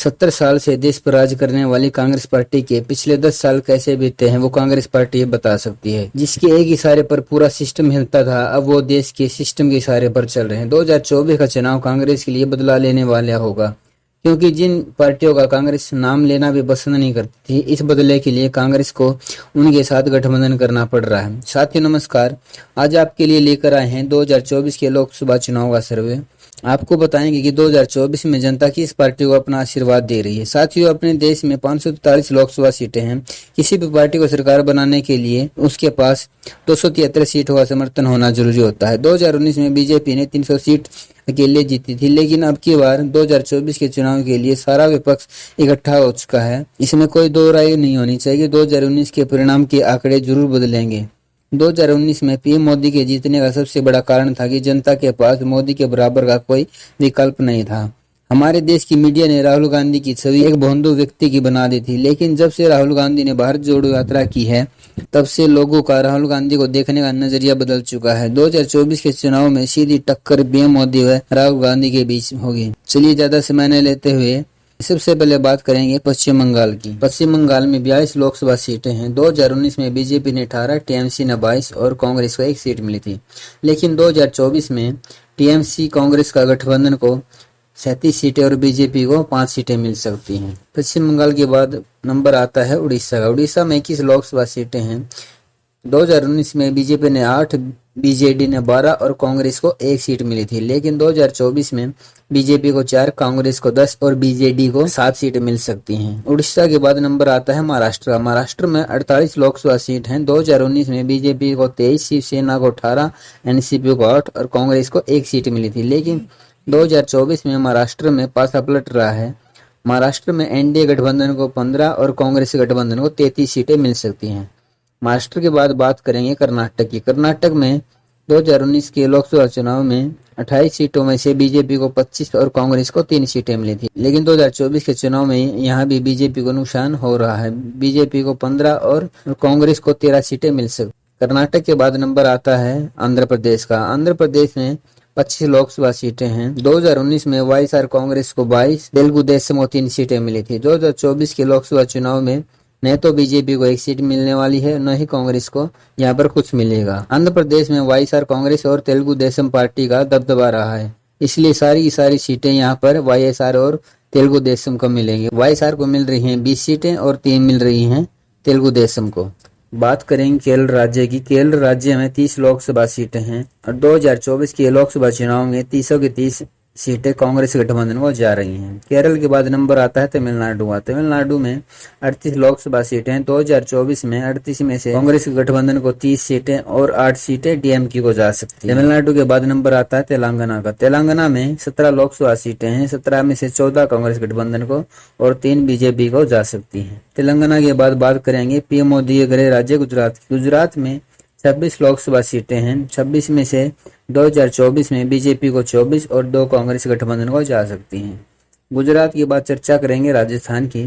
70 साल से देश पर राज करने वाली कांग्रेस पार्टी के पिछले 10 साल कैसे बीते हैं वो कांग्रेस पार्टी बता सकती है। जिसके एक इशारे पर पूरा सिस्टम हिलता था, अब वो देश के सिस्टम के इशारे पर चल रहे हैं। 2024 का चुनाव कांग्रेस के लिए बदला लेने वाला होगा, क्योंकि जिन पार्टियों का कांग्रेस नाम लेना भी पसंद नहीं करती थी, इस बदले के लिए कांग्रेस को उनके साथ गठबंधन करना पड़ रहा है। साथियों नमस्कार, आज आपके लिए लेकर आए हैं 2024 के लोकसभा चुनाव का सर्वे। आपको बताएंगे कि 2024 में जनता किस पार्टी को अपना आशीर्वाद दे रही है। साथियों, अपने देश में 543 लोकसभा सीटें हैं। किसी भी पार्टी को सरकार बनाने के लिए उसके पास 273 सीटों का समर्थन होना जरूरी होता है। 2019 में बीजेपी ने 300 सीट अकेले जीती थी, लेकिन अब की बार 2024 के चुनाव के लिए सारा विपक्ष इकट्ठा हो चुका है। इसमें कोई दो राय नहीं होनी चाहिए। 2019 के परिणाम के आंकड़े जरूर बदलेंगे। 2019 में पीएम मोदी के जीतने का सबसे बड़ा कारण था कि जनता के पास मोदी के बराबर का कोई विकल्प नहीं था। हमारे देश की मीडिया ने राहुल गांधी की छवि एक भोंदू व्यक्ति की बना दी थी, लेकिन जब से राहुल गांधी ने भारत जोड़ो यात्रा की है, तब से लोगों का राहुल गांधी को देखने का नजरिया बदल चुका है। 2024 के चुनाव में सीधी टक्कर पीएम मोदी व राहुल गांधी के बीच होगी। चलिए ज्यादा समय न लेते हुए सबसे पहले बात करेंगे पश्चिम बंगाल की। पश्चिम बंगाल में 42 लोकसभा सीटें हैं। 2019 में बीजेपी ने 18, टीएमसी ने 22 और कांग्रेस को 1 सीट मिली थी, लेकिन 2024 में टीएमसी कांग्रेस का गठबंधन को 37 सीटें और बीजेपी को 5 सीटें मिल सकती हैं। पश्चिम बंगाल के बाद नंबर आता है उड़ीसा का। उड़ीसा में 21 लोकसभा सीटें हैं। 2019 में बीजेपी ने 8, बीजेडी ने 12 और कांग्रेस को 1 सीट मिली थी, लेकिन 2024 में बीजेपी को 4, कांग्रेस को 10 और बीजेडी को 7 सीटें मिल सकती हैं। उड़ीसा के बाद नंबर आता है महाराष्ट्र का। महाराष्ट्र में 48 लोकसभा सीट हैं। 2019 में बीजेपी को 23, शिवसेना को 18, एनसीपी को 8 और कांग्रेस को 1 सीट मिली थी, लेकिन 2024 में महाराष्ट्र में पासा पलट रहा है। महाराष्ट्र में एनडीए गठबंधन को 15 और कांग्रेस गठबंधन को 33 सीटें मिल सकती हैं। महाराष्ट्र के बाद बात करेंगे कर्नाटक की। कर्नाटक में 2019 के लोकसभा चुनाव में 28 सीटों में से बीजेपी को 25 और कांग्रेस को 3 सीटें मिली थी, लेकिन 2024 के चुनाव में यहां भी बीजेपी को नुकसान हो रहा है। बीजेपी को 15 और कांग्रेस को 13 सीटें मिल सकती। कर्नाटक के बाद नंबर आता है आंध्र प्रदेश का। आंध्र प्रदेश में 25 लोकसभा सीटें हैं। 2019 में वाईएसआर कांग्रेस को 22, तेलुगु देशम को 3 सीटें मिली थी। 2024 के लोकसभा चुनाव में न तो बीजेपी को 1 सीट मिलने वाली है, न ही कांग्रेस को यहाँ पर कुछ मिलेगा। आंध्र प्रदेश में वाईएसआर कांग्रेस और तेलुगु देशम पार्टी का दबदबा रहा है, इसलिए सारी की सारी सीटें यहाँ पर वाईएसआर और तेलुगु देशम को मिलेंगी। वाईएसआर को मिल रही हैं 20 सीटें और 3 मिल रही हैं तेलुगु देशम को। बात करेंगे केरल राज्य की। केरल राज्य में 30 लोकसभा सीटें हैं और 2024 के लोकसभा चुनाव में 30 की 30 सीटें कांग्रेस गठबंधन को जा रही हैं। केरल के बाद नंबर आता है तमिलनाडु का। तमिलनाडु में 38 लोकसभा सीटें हैं। 2024 में 38 में से कांग्रेस गठबंधन को 30 सीटें और 8 सीटें डीएमके को जा सकती है। तमिलनाडु के बाद नंबर आता है तेलंगाना का। तेलंगाना में 17 लोकसभा सीटें हैं। 17 में से 14 कांग्रेस गठबंधन को और 3 बीजेपी को जा सकती है। तेलंगाना के बाद बात करेंगे पीएम मोदी के गृह राज्य गुजरात। गुजरात में 26 लोकसभा सीटें हैं। 26 में से 2024 में बीजेपी को 24 और 2 कांग्रेस गठबंधन को जा सकती हैं। गुजरात के बाद चर्चा करेंगे राजस्थान की।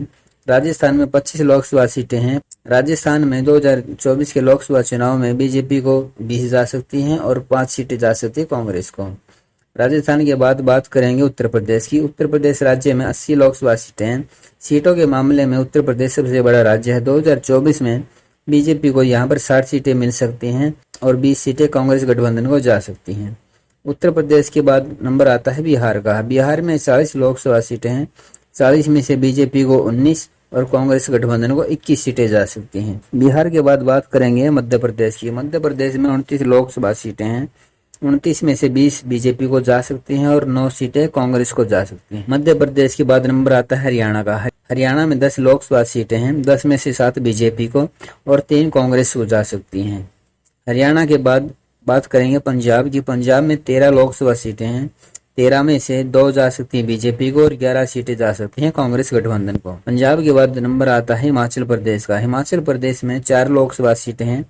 राजस्थान में 25 लोकसभा सीटें हैं। राजस्थान में 2024 के लोकसभा चुनाव में बीजेपी को 20 जा सकती हैं और 5 सीटें जा सकती है कांग्रेस को। राजस्थान के बाद बात करेंगे उत्तर प्रदेश की। उत्तर प्रदेश राज्य में 80 लोकसभा सीटें हैं। सीटों के मामले में उत्तर प्रदेश सबसे बड़ा राज्य है। 2024 में बीजेपी को यहाँ पर 60 सीटें मिल सकती हैं और 20 सीटें कांग्रेस गठबंधन को जा सकती हैं। उत्तर प्रदेश के बाद नंबर आता है बिहार का। बिहार में 40 लोकसभा सीटें हैं। 40 में से बीजेपी को 19 और कांग्रेस गठबंधन को 21 सीटें जा सकती हैं। बिहार के बाद बात करेंगे मध्य प्रदेश की। मध्य प्रदेश में 29 लोकसभा सीटें हैं। 29 में से 20 बीजेपी को जा सकती हैं और 9 सीटें कांग्रेस को जा सकती हैं। मध्य प्रदेश के बाद नंबर आता है हरियाणा का। हरियाणा में 10 लोकसभा सीटें हैं। 10 में से 7 बीजेपी को और 3 कांग्रेस को जा सकती हैं। हरियाणा के बाद बात करेंगे पंजाब की। पंजाब में 13 लोकसभा सीटें हैं। 13 में से 2 जा सकती हैं बीजेपी को और 11 सीटें जा सकती हैं कांग्रेस गठबंधन को। पंजाब के बाद नंबर आता है हिमाचल प्रदेश का। हिमाचल प्रदेश में 4 लोकसभा सीटें हैं।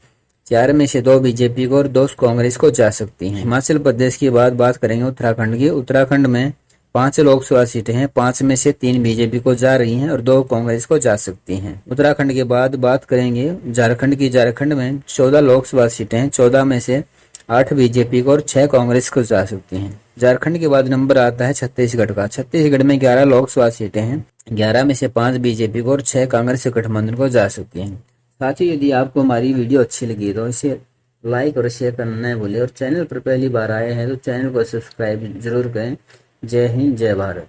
4 में से 2 बीजेपी को और 2 कांग्रेस को जा सकती हैं। हिमाचल प्रदेश की बात करेंगे उत्तराखंड की। उत्तराखंड में 5 लोकसभा सीटें हैं। 5 में से 3 बीजेपी को जा रही हैं और 2 कांग्रेस को जा सकती हैं। उत्तराखंड के बाद बात करेंगे झारखंड की। झारखंड में 14 लोकसभा सीटें हैं। 14 में से 8 बीजेपी को और 6 कांग्रेस को जा सकती हैं। झारखंड के बाद नंबर आता है छत्तीसगढ़ का। छत्तीसगढ़ में 11 लोकसभा सीटें हैं। 11 में से 5 बीजेपी को और 6 कांग्रेस से गठबंधन को जा सकती हैं। साथ ही यदि आपको हमारी वीडियो अच्छी लगी तो इसे लाइक और शेयर करना न भूलें और चैनल पर पहली बार आए हैं तो चैनल को सब्सक्राइब जरूर करें। जय हिंद, जय भारत।